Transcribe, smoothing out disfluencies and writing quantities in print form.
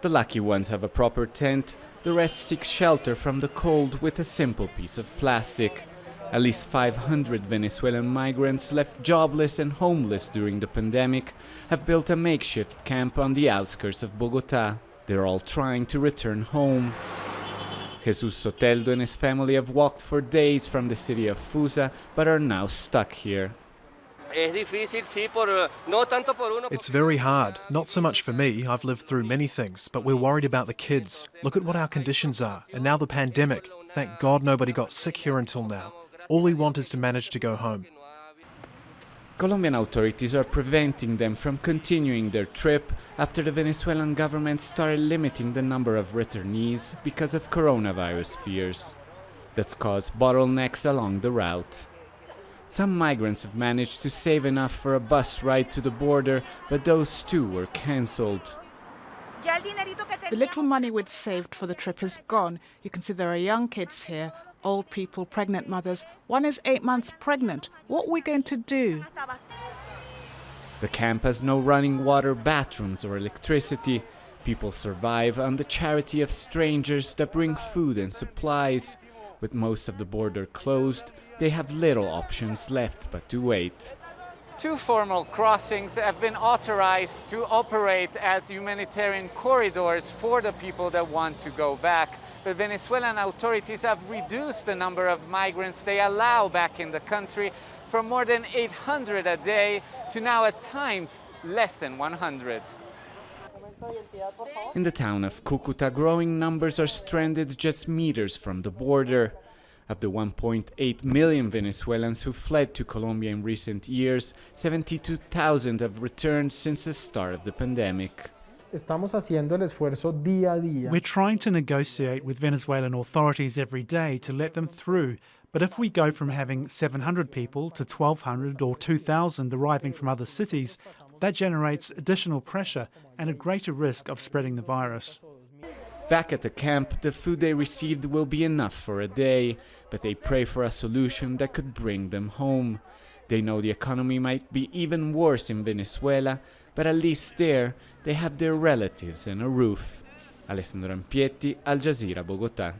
The lucky ones have a proper tent, the rest seek shelter from the cold with a simple piece of plastic. At least 500 Venezuelan migrants left jobless and homeless during the pandemic have built a makeshift camp on the outskirts of Bogota. They're all trying to return home. Jesus Soteldo and his family have walked for days from the city of Fusa, but are now stuck here. It's very hard, not so much for me, I've lived through many things, but we're worried about the kids. Look at what our conditions are, and now the pandemic. Thank God nobody got sick here until now. All we want is to manage to go home. Colombian authorities are preventing them from continuing their trip after the Venezuelan government started limiting the number of returnees because of coronavirus fears. That's caused bottlenecks along the route. Some migrants have managed to save enough for a bus ride to the border, but those too were cancelled. The little money we'd saved for the trip is gone. You can see there are young kids here, old people, pregnant mothers. One is 8 months pregnant. What are we going to do? The camp has no running water, bathrooms or electricity. People survive on the charity of strangers that bring food and supplies. With most of the border closed, they have little options left but to wait. 2 formal crossings have been authorized to operate as humanitarian corridors for the people that want to go back. The Venezuelan authorities have reduced the number of migrants they allow back in the country from more than 800 a day to now at times less than 100. In the town of Cucuta, growing numbers are stranded just meters from the border. Of the 1.8 million Venezuelans who fled to Colombia in recent years, 72,000 have returned since the start of the pandemic. We're trying to negotiate with Venezuelan authorities every day to let them through, but if we go from having 700 people to 1,200 or 2,000 arriving from other cities, that generates additional pressure and a greater risk of spreading the virus. Back at the camp, the food they received will be enough for a day, but they pray for a solution that could bring them home. They know the economy might be even worse in Venezuela, but at least there, they have their relatives and a roof. Alessandro Rampietti, Jazeera, Bogota.